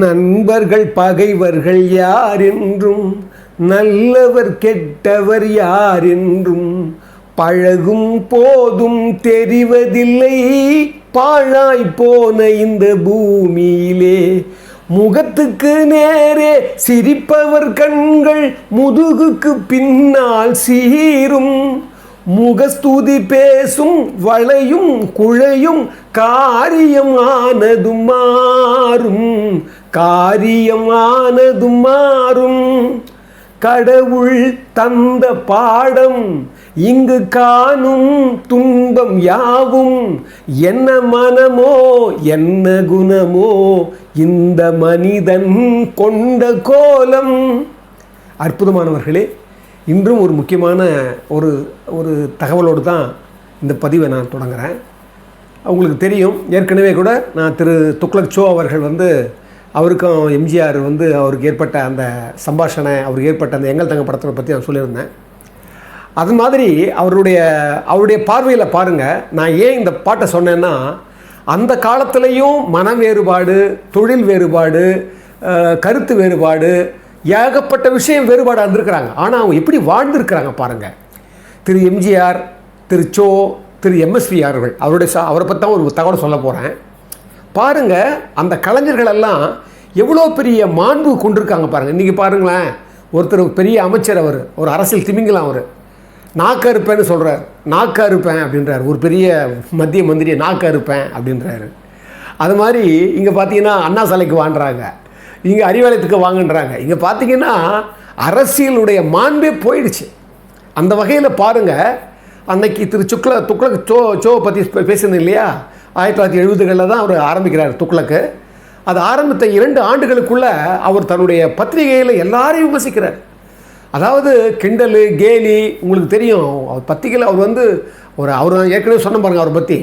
நண்பர்கள் பகைவர்கள் யார் என்றும் நல்லவர் கெட்டவர் யார் என்றும் பழகும் போதும் தெரிவதில்லை பாழாய் போன இந்த பூமியிலே. முகத்துக்கு நேரே சிரிப்பவர் கண்கள் முதுகுக்கு பின்னால் சீரும். முகஸ்துதி பேசும் வளையும் குழையும் காரியமானதும் மாறும், காரியமானதும் மாறும். கடவுள் தந்த பாடம் இங்கு காணும் துன்பம் யாவும் என்ன மனமோ என்ன குணமோ இந்த மனிதன் கொண்ட கோலம். அற்புதமானவர்களே, இன்றும் ஒரு முக்கியமான ஒரு தகவலோடு தான் இந்த பதிவை நான் தொடங்குகிறேன். உங்களுக்கு தெரியும், ஏற்கனவே கூட நான் திரு துக்ளக் சோ அவர்கள் அவருக்கும் எம்ஜிஆர் அவருக்கு ஏற்பட்ட அந்த சம்பாஷணை, அவருக்கு ஏற்பட்ட அந்த எங்கள் தங்க படத்தை பற்றி நான் சொல்லியிருந்தேன். அது மாதிரி அவருடைய பார்வையில் பாருங்கள், நான் ஏன் இந்த பாட்டை சொன்னேன்னா, அந்த காலத்துலேயும் மன வேறுபாடு, தொழில் வேறுபாடு, கருத்து வேறுபாடு, ஏகப்பட்ட விஷயம் வேறுபாடாக இருந்திருக்கிறாங்க. ஆனால் அவங்க எப்படி வாழ்ந்துருக்கிறாங்க பாருங்கள். திரு எம்ஜிஆர், திரு சோ, திரு எம்எஸ்வி அவர்கள், அவரை பற்றி தான் ஒரு தகவல் சொல்ல போகிறேன். பாருங்கள், அந்த கலைஞர்களெல்லாம் எவ்வளோ பெரிய மாண்பு கொண்டிருக்காங்க பாருங்கள். இன்றைக்கி பாருங்களேன், ஒருத்தர் பெரிய அமைச்சர், ஒரு அரசியல் திமிங்கலாம், நாக்கு அறுப்பேன்னு சொல்கிறார், நாக்கு அறுப்பேன் அப்படின்றார். ஒரு பெரிய மத்திய மந்திரியை நாக்கு அறுப்பேன் அப்படின்றாரு. அது மாதிரி இங்கே பார்த்தீங்கன்னா அண்ணா சாலைக்கு வாங்குறாங்க, இங்கே அறிவாலயத்துக்கு வாங்குன்றாங்க. இங்கே பார்த்தீங்கன்னா அரசியலுடைய மாண்பே போயிடுச்சு. அந்த வகையில் பாருங்கள், அன்னைக்கு திரு துக்ளக் சோவை பற்றி பேசுனது இல்லையா, 1970களில் தான் அவர் ஆரம்பிக்கிறார் துக்ளக்கு. அது ஆரம்பித்த 2 ஆண்டுகளுக்குள்ளே அவர் தன்னுடைய பத்திரிகையில் எல்லாரையும் விமர்சிக்கிறார். அதாவது கிண்டல் கேலி. உங்களுக்கு தெரியும், அவர் பத்திரிகையில் அவர் ஏற்கனவே சொன்ன பாருங்கள், அவரை பற்றி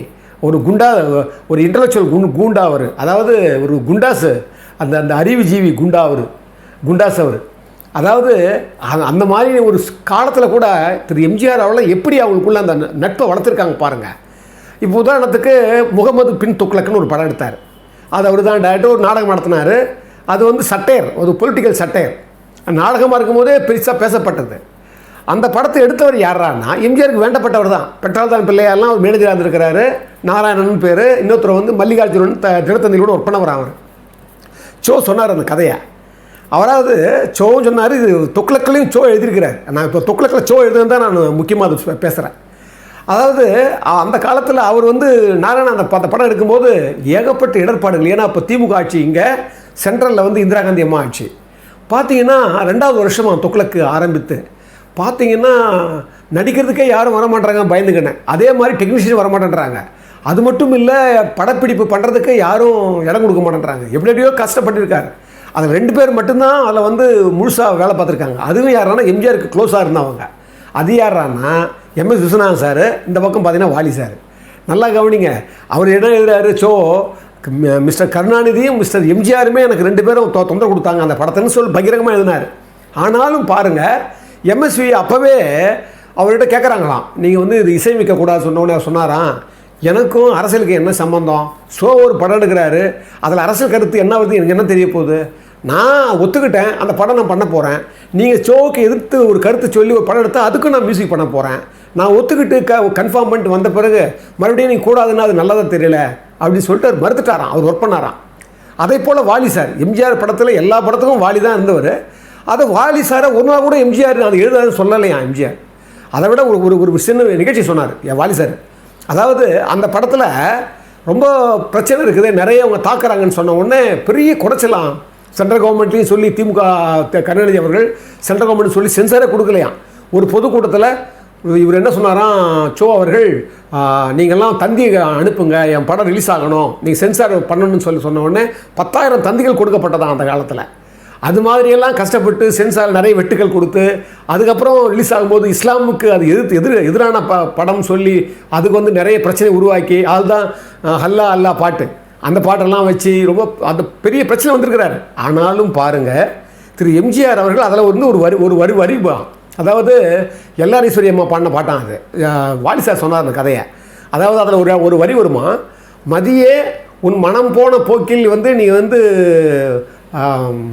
ஒரு இன்டலெக்சுவல் கூண்டா அவர், அதாவது ஒரு குண்டாஸ், அந்த அறிவுஜீவி குண்டாஸ் அவர். அதாவது அந்த மாதிரி ஒரு காலத்தில் கூட திரு எம்ஜிஆர் அவளை எப்படி அவங்களுக்குள்ள அந்த நட்பை வளர்த்துருக்காங்க பாருங்கள். இப்போ உதாரணத்துக்கு முகமது பின் துக்ளக்னு ஒரு படம் எடுத்தார். அது அவர் தான் டேரக்டர். ஒரு நாடகம் நடத்தினார். அது சட்டையர், ஒரு பொலிட்டிக்கல் சட்டையர். நாடகமாக இருக்கும்போதே பெருசாக பேசப்பட்டது. அந்த படத்தை எடுத்தவர் யாரான்னா எம்ஜிஆருக்கு வேண்டப்பட்டவர் தான். பெற்றால்தான் பிள்ளையாரெலாம் ஒரு மேனேஜராக இருந்திருக்கிறாரு. நாராயணன் பேர். இன்னொருத்தர் மல்லிகார்ஜுனன் தினத்தந்தியோட ஒர்க் பண்ணவர். அவர் சோ சொன்னார் அந்த கதையை. அவராவது சோவும் சொன்னார், இது துக்ளக்லையும் சோ எழுதியிருக்கிறார். நான் இப்போ துக்ளக்கில் சோ எழுதுன்னு தான் நான் முக்கியமாக அது பேசுகிறேன். அதாவது அந்த காலத்தில் அவர் நாராயணன் அந்த படம் எடுக்கும்போது ஏகப்பட்ட இடர்பாடுகள். ஏன்னா இப்போ திமுக ஆட்சி, இங்கே சென்ட்ரலில் இந்திரா காந்தி அம்மா ஆட்சி. பார்த்தீங்கன்னா 2வது வருஷமாக துக்ளக்கு ஆரம்பித்து பார்த்தீங்கன்னா நடிக்கிறதுக்கே யாரும் வரமாட்டாங்க, பயந்துக்கினேன். அதே மாதிரி டெக்னீஷியன் வரமாட்டேன்றாங்க. அது மட்டும் இல்லை, படப்பிடிப்பு பண்ணுறதுக்கு யாரும் இடம் கொடுக்க மாட்டேன்றாங்க. எப்படியோ கஷ்டப்பட்டுருக்காரு. அதில் 2 பேர் மட்டும்தான் அதில் முழுசாக வேலை பார்த்துருக்காங்க. அதுவும் யாரானா எம்ஜிஆருக்கு க்ளோஸாக இருந்தவங்க. அது யாரானா எம்எஸ் விஸ்வநாதன் சார், இந்த பக்கம் பார்த்தீங்கன்னா வாலி சார். நல்லா கவனிங்க, அவர் என்ன எழுதுறாரு, சோ மிஸ்டர் கருணாநிதியும் மிஸ்டர் எம்ஜிஆருமே எனக்கு 2 பேரும் தொந்தரவு கொடுத்தாங்க அந்த படத்தைன்னு சொல்லி பகிரங்கமாக எழுதினார். ஆனாலும் பாருங்கள், எம்எஸ்வி அப்போவே அவர்கிட்ட கேட்குறாங்களாம், நீங்கள் இது இசையமைக்கக்கூடாது சொன்னோன்னே சொன்னாராம், எனக்கும் அரசியலுக்கு என்ன சம்பந்தம்? ஷோ ஒரு படம் எடுக்கிறாரு, அதில் அரசியல் கருத்து என்ன வருது எனக்கு என்ன தெரிய போகுது? நான் ஒத்துக்கிட்டேன், அந்த படம் நான் பண்ண போகிறேன். நீங்கள் ஷோவுக்கு எதிர்த்து ஒரு கருத்து சொல்லி ஒரு படம் எடுத்தால் அதுக்கும் நான் மியூசிக் பண்ண போகிறேன். நான் ஒத்துக்கிட்டு கன்ஃபார்ம் பண்ணிட்டு வந்த பிறகு மறுபடியும் நீங்கள் கூடாதுன்னா அது நல்லதாக தெரியல அப்படின்னு சொல்லிட்டு அவர் மறுத்துட்டாராம். அவர் ஒர்க் பண்ணாராம். அதே போல் வாலி சார், எம்ஜிஆர் படத்தில் எல்லா படத்துக்கும் வாலி தான் இருந்தவர். அதை வாலி சாரை ஒரு நாள் கூட எம்ஜிஆர் அது எழுதாதுன்னு சொல்லலையா எம்ஜிஆர். அதை விட ஒரு சின்ன நிகழ்ச்சி சொன்னார் வாலி சார். அதாவது அந்த படத்தில் ரொம்ப பிரச்சனை இருக்குது, நிறைய அவங்க தாக்குறாங்கன்னு சொன்ன உடனே பெரிய குறைச்சலாம் சென்ட்ரல் கவர்மெண்ட்லேயும் சொல்லி திமுக கருணாநிதி அவர்கள் சென்ட்ரல் கவர்மெண்ட் சொல்லி சென்சாரே கொடுக்கலையாம். ஒரு பொதுக்கூட்டத்தில் இவர் என்ன சொன்னாராம், சோ அவர்கள், நீங்கள்லாம் தந்தி அனுப்புங்க, என் படம் ரிலீஸ் ஆகணும், நீங்கள் சென்சார் பண்ணணும்னு சொன்ன உடனே 10,000 தந்திகள் கொடுக்கப்பட்டதான் அந்த காலத்தில். அது மாதிரியெல்லாம் கஷ்டப்பட்டு சென்சார் நிறைய வெட்டுக்கள் கொடுத்து அதுக்கப்புறம் ரிலீஸ் ஆகும்போது இஸ்லாமுக்கு அது எதிரான படம் சொல்லி அதுக்கு நிறைய பிரச்சனை உருவாக்கி அதுதான் ஹல்லா அல்லா பாட்டு, அந்த பாட்டெல்லாம் வச்சு ரொம்ப அந்த பெரிய பிரச்சனை வந்திருக்கிறாரு. ஆனாலும் பாருங்கள், திரு எம்ஜிஆர் அவர்கள் அதில் ஒரு வரி அதாவது எல்லாரீஸ்வரி அம்மா பாடின பாட்டான். அது வாலி சார் சொன்னார் அந்த கதையை. அதாவது அதில் ஒரு வரி வருமா, மதியே உன் மனம் போன போக்கில் நீ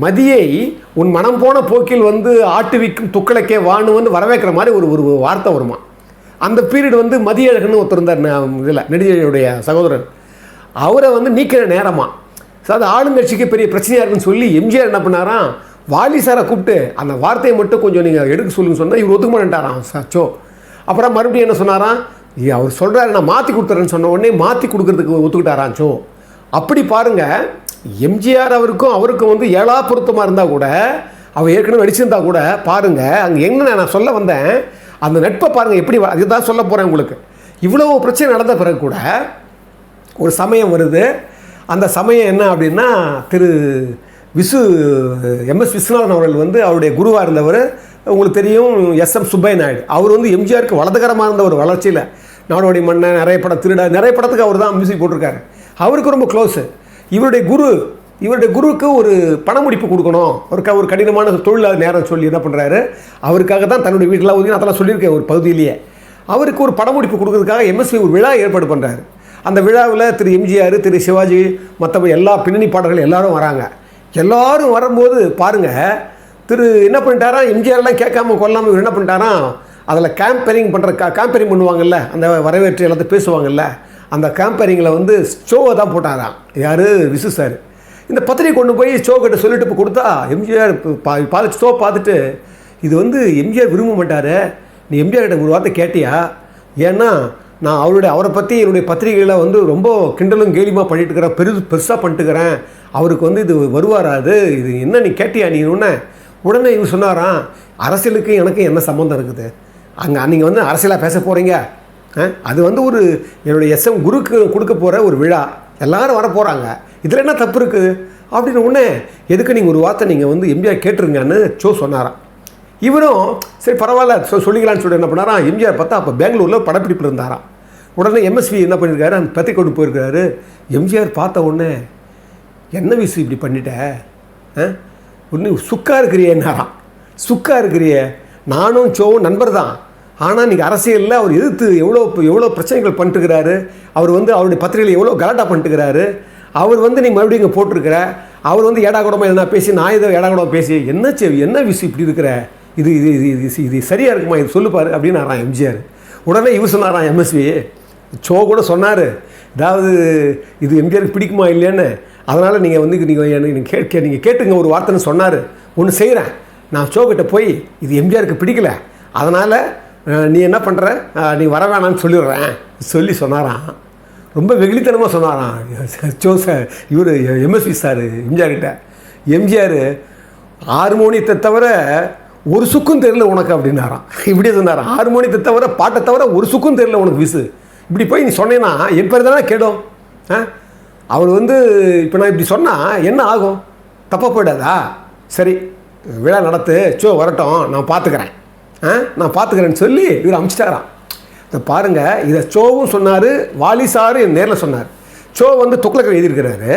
மதியை உன் மனம் போன போக்கில் வந்து ஆட்டுவிக்கும் துக்களக்கே வாணுன்னு வரவேற்கிற மாதிரி ஒரு வார்த்தை வருமா. அந்த பீரியட் வந்து மதியழகன்னு ஒருத்தர் இருந்தார் இதில் நெடுஞ்செழியனுடைய சகோதரர். அவரை வந்து நீக்கிற நேரமாக. ஸோ அது ஆளுங்கட்சிக்கு பெரிய பிரச்சனையாக இருக்குன்னு சொல்லி எம்ஜிஆர் என்ன பண்ணாராம், வாலி சாரை கூப்பிட்டு அந்த வார்த்தையை மட்டும் கொஞ்சம் நீங்கள் எடுக்க சொல்லுன்னு சொன்னால் இவர் ஒத்துக்க மாட்டேன்ட்டாராம் சோ. அப்புறம் மறுபடியும் என்ன சொன்னாராம், அவர் சொல்கிறாரு நான் மாற்றி கொடுத்துறேன்னு சொன்ன உடனே மாற்றி கொடுக்குறதுக்கு ஒத்துக்கிட்டாராம் சோ. அப்படி பாருங்கள், எம்ஜிஆர் அவருக்கும் வந்து ஏழா பொருத்தமாக இருந்தால் கூட, அவர் ஏற்கனவே நடிச்சிருந்தா கூட பாருங்கள், அங்கே என்ன நான் சொல்ல வந்தேன், அந்த நட்பை பாருங்கள் எப்படி. அதுதான் சொல்ல போகிறேன் உங்களுக்கு. இவ்வளோ பிரச்சனை நடந்த பிறகு கூட ஒரு சமயம் வருது. அந்த சமயம் என்ன அப்படின்னா, திரு எம்எஸ் விஸ்வநாதன் அவர்கள் வந்து அவருடைய குருவாக இருந்தவர். உங்களுக்கு தெரியும், எஸ்எம் சுப்பைய நாயுடு. அவர் வந்து எம்ஜிஆருக்கு வலதுகரமாக இருந்த ஒரு வளர்ச்சியில் நாடோடி மன்னன், நிறைய படம், திருட, நிறைய படத்துக்கு அவர் தான் மியூசிக் போட்டிருக்காரு. அவருக்கு ரொம்ப க்ளோஸு. இவருடைய குருவுக்கு ஒரு பணமுடிப்பு கொடுக்கணும், ஒரு கடினமான தொழிலாளர் நேரம் சொல்லி என்ன பண்ணுறாரு, அவருக்காக தான் தன்னுடைய வீட்டில் ஒதுக்கி அதெல்லாம் சொல்லியிருக்கேன் ஒரு பகுதியிலேயே. அவருக்கு ஒரு பணமுடிப்பு கொடுக்கறதுக்காக எம்எஸ்வி ஒரு விழா ஏற்பாடு பண்ணுறாரு. அந்த விழாவில் திரு எம்ஜிஆர், திரு சிவாஜி, மற்றபடி எல்லா பின்னணி பாடல்கள் எல்லாரும் வராங்க. எல்லாரும் வரும்போது பாருங்கள், திரு என்ன பண்ணிட்டாராம், எம்ஜிஆர்லாம் கேட்காம கொள்ளாமல் இவர் என்ன பண்ணிட்டாராம், அதில் கேம்பெயினிங் பண்ணுவாங்கல்ல, அந்த வரவேற்று எல்லாத்தையும் பேசுவாங்கல்ல, அந்த கேம்பெயினிங்கில் வந்து ஷோவை தான் போட்டாராம். யார், விசு சார். இந்த பத்திரிகை கொண்டு போய் ஷோ கிட்ட சொல்லிட்டு இப்போ கொடுத்தா எம்ஜிஆர் ஷோ பார்த்துட்டு, இது வந்து எம்ஜிஆர் விரும்ப மாட்டார், நீ எம்ஜிஆர் கிட்ட ஒரு வார்த்தை கேட்டியா, ஏன்னா நான் அவரை பற்றி என்னுடைய பத்திரிகையில் வந்து ரொம்ப கிண்டலும் கேலியுமாக பண்ணிட்டுருக்கிறேன், பெருசாக பண்ணிட்டுக்கிறேன், அவருக்கு வந்து இது வருவாராது, இது என்ன நீ கேட்டியா நீ உடனே இவர் சொன்னாராம், அரசியலுக்கு எனக்கு என்ன சம்மந்தம் இருக்குது, அங்கே நீங்கள் வந்து அரசியலாக பேச போகிறீங்க, அது வந்து ஒரு என்னுடைய எஸ்எம் குருக்கு கொடுக்க போகிற ஒரு விழா, எல்லோரும் வர போகிறாங்க, இதில் என்ன தப்பு இருக்குது அப்படின்னு உடனே எதுக்கு நீங்கள் ஒரு வார்த்தை நீங்கள் வந்து எம்ஜிஆர் கேட்டுருங்கன்னு சொன்னாராம். இவரும் சரி பரவாயில்ல சொல்லிக்கலான்னு சொல்லி என்ன பண்ணாராம், எம்ஜிஆர் பார்த்தா அப்போ பெங்களூரில் படப்பிடிப்பில் இருந்தாராம். உடனே எம்எஸ்வி என்ன பண்ணியிருக்காரு, அந்த பத்திரிக்கை கொண்டு போயிருக்காரு. எம்ஜிஆர் பார்த்த உடனே, என்ன விசு இப்படி பண்ணிட்ட, ஒன்று சுக்கா இருக்கிறியேன்னாராம். சுக்கா இருக்கிறிய, நானும் சோவும் நண்பர் தான், ஆனால் நீங்கள் அரசியலில் அவர் எதிர்த்து எவ்வளோ பிரச்சனைகள் பண்ணிட்டுக்கிறாரு, அவர் வந்து அவருடைய பத்திரிகையில் எவ்வளோ கலாட்டா பண்ணிட்டுக்கிறாரு, அவர் வந்து நீ மறுபடியும் இங்கே போட்டிருக்கிற, அவர் வந்து ஏடாகூடமாக என்ன பேசி, நான் இதை ஏடாகூடமாக பேசி, என்ன விசு இப்படி இருக்கிற, இது இது இது இது சரியாக இருக்குமா, இது சொல்லுப்பார் அப்படின்னாராம் எம்ஜிஆர். உடனே இவர் சொன்னாராம் எம்எஸ்வி, ஷோ கூட சொன்னார், அதாவது இது எம்ஜிஆருக்கு பிடிக்குமா இல்லைன்னு, அதனால் நீங்கள் வந்து நீங்கள் கேட்டுங்க ஒரு வார்த்தைன்னு சொன்னார். ஒன்று செய்கிறேன், நான் ஷோ கிட்ட போய் இது எம்ஜிஆருக்கு பிடிக்கல, அதனால் நீ என்ன பண்ணுற, நீ வர வேணான்னு சொல்லிடுறேன் சொல்லி சொன்னாராம். ரொம்ப வெகுளித்தனமாக சொன்னாராம் சார் இவர் எம்எஸ்வி சார் எம்ஜிஆர்கிட்ட. எம்ஜிஆர் ஹார்மோனியத்தை தவிர ஒரு சுக்கும் தெரியல உனக்கு அப்படின்னாராம். இப்படியே சொன்னாராம், ஹார்மோனியத்தை தவிர பாட்டை தவிர ஒரு சுக்கும் தெரியல உனக்கு விசு, இப்படி போய் நீ சொன்னேன்னா என் பேர் தானே கேடும். அவர் வந்து இப்போ நான் இப்படி சொன்னால் என்ன ஆகும், தப்பாக போயிடாதா, சரி விழா நடத்து, வரட்டும், நான் பார்த்துக்கிறேன்னு சொல்லி இவர் அனுப்பிச்சிட்டாராம். இதை பாருங்கள், இதை ஷோவும் சொன்னார், வாலி சார் நேரில் சொன்னார். ஷோ வந்து துக்ளக்கில் எழுதியிருக்கிறாரு,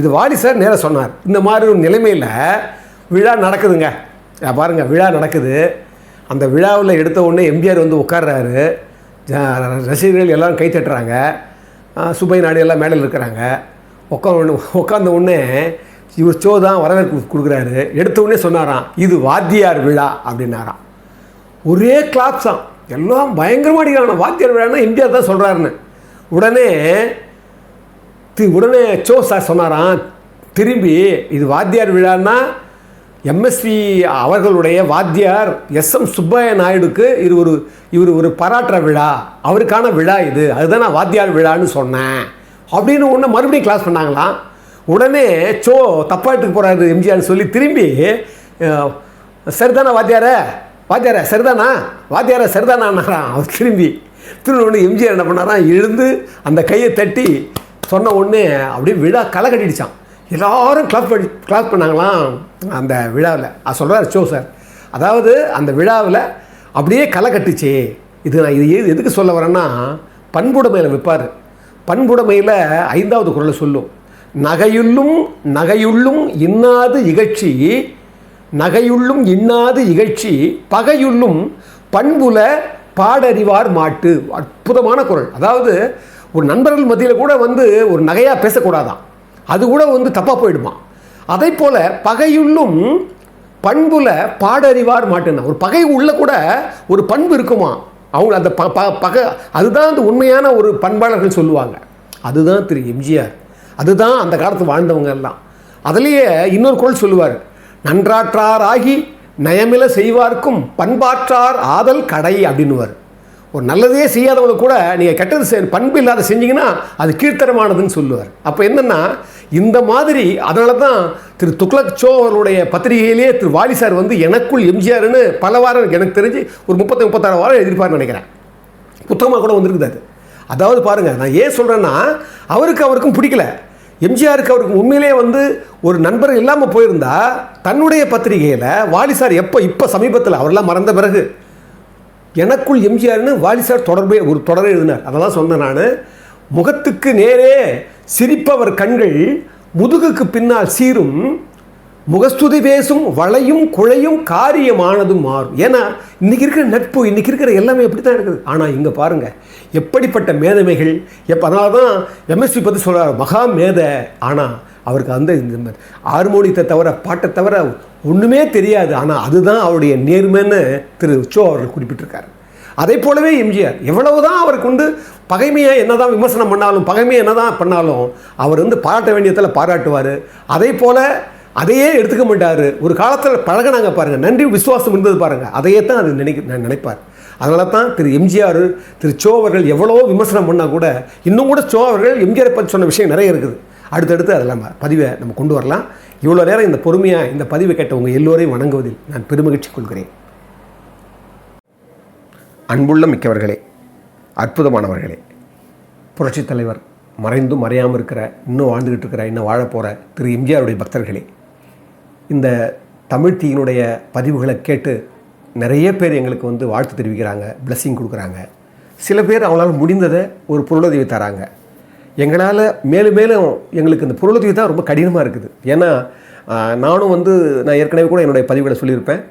இது வாலி சார் நேரில் சொன்னார். இந்த மாதிரி ஒரு நிலைமையில் விழா நடக்குதுங்க. பாருங்கள், விழா நடக்குது. அந்த விழாவில் எடுத்த உடனே எம்ஜிஆர் வந்து உட்கார்றாரு, ரசிகர்கள் எல்லோரும் கை தட்டுறாங்க, சுப்பைய நாயுடு எல்லாம் மேடையில் இருக்கிறாங்க. உட்காந்த உடனே இவர் ஷோ தான் வரவேற்பு கொடுக்குறாரு. எடுத்த உடனே சொன்னாராம், இது வாத்தியார் விழா அப்படின்னாராம். ஒரே கிளாப்ஸ் தான், எல்லாம் பயங்கரமாக அடிக்கிறாங்க. வாத்தியார் விழான்னா எம்ஜிஆர் தான் சொல்கிறாருன்னு. உடனே ஷோ சார் சொன்னாராம் திரும்பி, இது வாத்தியார் விழான்னா எம்எஸ்வி அவர்களுடைய வாத்தியார் எஸ்எம் சுப்பைய நாயுடுக்கு இவர் ஒரு பாராட்டுற விழா, அவருக்கான விழா இது, அதுதான் நான் வாத்தியார் விழான்னு சொன்னேன் அப்படின்னு ஒன்று மறுபடியும் கிளாஸ் பண்ணாங்களாம். உடனே ஷோ தப்பாட்டுக்கு போகிறாரு எம்ஜிஆர்னு சொல்லி திரும்பி, சரிதானா வாத்தியார சரிதானா, வாத்தியார சரிதானான்னாராம். அவர் திரும்பி ஒன்று எம்ஜிஆர் என்ன பண்ணாராம், எழுந்து அந்த கையை தட்டி சொன்ன உடனே அப்படியே விழா களை கட்டிடுச்சான். எல்லோரும் கிளாப் பண்ணாங்களாம் அந்த விழாவில். அது சொல்கிறார் ஷோ சார், அதாவது அந்த விழாவில் அப்படியே களை கட்டுச்சு. நான் எதுக்கு சொல்ல வரேன்னா, பண்புடைமையில் வைப்பார். பண்புடைமையில் 5வது குறளை சொல்லும், நகையுள்ளும் இன்னாது இகழ்ச்சி, நகையுள்ளும் இன்னாது இகழ்ச்சி, பகையுள்ளும் பண்புல பாடறிவார் மாட்டு. அற்புதமான குறள். அதாவது ஒரு நண்பர்கள் மத்தியில் கூட வந்து ஒரு நகையாக பேசக்கூடாதான், அது கூட வந்து தப்பாக போயிடுமா. அதை போல பகையுள்ளும் பண்புல பாடறிவார் மாட்டேன்னா, ஒரு பகை உள்ள கூட ஒரு பண்பு இருக்குமா, அவங்க அந்த பகை, அதுதான் அந்த உண்மையான ஒரு பண்பாளர்கள் சொல்லுவாங்க. அதுதான் திரு எம்ஜிஆர், அதுதான் அந்த காலத்து வாழ்ந்தவங்க எல்லாம். அதுலேயே இன்னொரு குறள் சொல்லுவார், நன்றாற்றார் ஆகி நயமில செய்வார்க்கும் பண்பாற்றார் ஆதல் கடை அப்படின்னுவார். ஒரு நல்லதே செய்யாதவங்களை கூட நீங்கள் கெட்டது பண்பு இல்லாத செஞ்சீங்கன்னா அது கீழ்த்தரமானதுன்னு சொல்லுவார். அப்போ என்னென்னா இந்த மாதிரி, அதனால தான் திரு துக்ளக் சோ அவர்களுடைய பத்திரிகையிலேயே திரு வாலி சார் வந்து எனக்குள் எம்ஜிஆர்னு பல வாரம், எனக்கு தெரிஞ்சு ஒரு 36 வாரம் எழுதியிருப்பார்னு நினைக்கிறேன். புத்தகமாக கூட வந்திருக்குது அது. அதாவது பாருங்கள், நான் ஏன் சொல்கிறேன்னா, அவருக்கும் பிடிக்கல. எம்ஜிஆருக்கு அவருக்கு உண்மையிலே வந்து ஒரு நண்பர் இல்லாமல் போயிருந்தா தன்னுடைய பத்திரிகையில் வாலி சார் இப்போ சமீபத்தில் அவரெல்லாம் மறந்த பிறகு எனக்குள் எம்ஜிஆர்னு வாலி சார் ஒரு தொடரை எழுதினார். அதெல்லாம் சொன்னேன் நான். முகத்துக்கு நேரே சிரிப்பவர் கண்கள் முதுகுக்கு பின்னால் சீரும், முகஸ்துதி பேசும் வளையும் குழையும் காரியமானதும் மாறும். ஏன்னா இன்றைக்கி இருக்கிற நட்பு, இன்றைக்கி இருக்கிற எல்லாமே எப்படி தான் இருக்குது. ஆனால் இங்கே பாருங்கள் எப்படிப்பட்ட மேதமைகள். அதனால தான் எம்எஸ்வி பற்றி சொல்கிறார், மகா மேத. ஆனால் அவருக்கு அந்த இந்த ஹார்மோனியத்தை தவிர, பாட்டை தவிர ஒன்றுமே தெரியாது. ஆனால் அதுதான் அவருடைய நேர்மைன்னு திரு சோ அவர்கள் குறிப்பிட்டிருக்காரு. அதே போலவே எம்ஜிஆர் எவ்வளவுதான் அவருக்கு வந்து பகைமையை என்னதான் விமர்சனம் பண்ணாலும், பகைமையை என்னதான் பண்ணாலும் அவர் வந்து பாராட்ட வேண்டியதில் பாராட்டுவார். அதே போல் அதையே எடுத்துக்க மாட்டார். ஒரு காலத்தில் பழகினாங்க பாருங்கள், நன்றி விசுவாசம் இருந்தது பாருங்கள், அதையே தான் அது நினைப்பார். அதனால தான் திரு எம்ஜிஆர், திரு சோ அவர்கள் எவ்வளவோ விமர்சனம் பண்ணால் கூட இன்னும் கூட சோ அவர்கள் எம்ஜிஆரை பற்றி சொன்ன விஷயம் நிறைய இருக்குது. அடுத்தடுத்து அதெல்லாம் பதிவை நம்ம கொண்டு வரலாம். இவ்வளோ நேரம் இந்த பொறுமையாக இந்த பதிவை கேட்டவங்க எல்லோரையும் வணங்குவதில் நான் பெருமகிழ்ச்சி கொள்கிறேன். அன்புள்ள மிக்கவர்களே, அற்புதமானவர்களே, புரட்சித் தலைவர் மறைந்தும் மறையாமல் இருக்கிற, இன்னும் வாழ்ந்துக்கிட்டு இருக்கிற, இன்னும் வாழப்போகிற திரு எம்ஜிஆருடைய பக்தர்களே, இந்த தமிழ் தீயினுடைய பதிவுகளை கேட்டு நிறைய பேர் எங்களுக்கு வந்து வாழ்த்து தெரிவிக்கிறாங்க, பிளஸ்ஸிங் கொடுக்குறாங்க. சில பேர் அவங்களால முடிந்ததை ஒரு பொருளுதவி தராங்க. எங்களால் மேலும் மேலும் எங்களுக்கு இந்த பொருளுதவி தான் ரொம்ப கடினமாக இருக்குது. ஏன்னா நானும் வந்து, நான் ஏற்கனவே கூட என்னுடைய பதிவுகளை சொல்லியிருப்பேன்,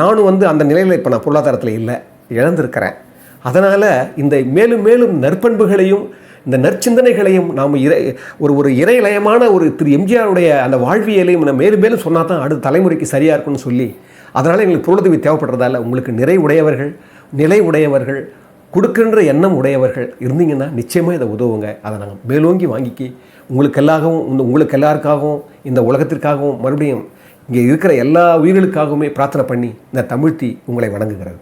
நானும் வந்து அந்த நிலையில் இப்போ நான் பொருளாதாரத்தில் இல்லை, இழந்திருக்கிறேன். அதனால் இந்த மேலும் மேலும் நற்பண்புகளையும் இந்த நற்சிந்தனைகளையும் நாம் ஒரு இறைலயமான ஒரு திரு எம்ஜிஆருடைய அந்த வாழ்வியலையும் நம்ம மேலும் மேலும் சொன்னால் தான் அடுத்த தலைமுறைக்கு சரியாக இருக்கும்னு சொல்லி, அதனால் எங்களுக்கு பொருளுதவி தேவைப்படுறதால உங்களுக்கு நிலை உடையவர்கள் கொடுக்கின்ற எண்ணம் உடையவர்கள் இருந்தீங்கன்னா நிச்சயமாக இதை உதவுங்க. அதை நாங்கள் மேலோங்கி வாங்கிக்கி உங்களுக்கு எல்லாருக்காகவும் இந்த உலகத்திற்காகவும் மறுபடியும் இங்கே இருக்கிற எல்லா உயிர்களுக்காகவுமே பிரார்த்தனை பண்ணி இந்த தமிழ்த்தி உங்களை வணங்குகிறது.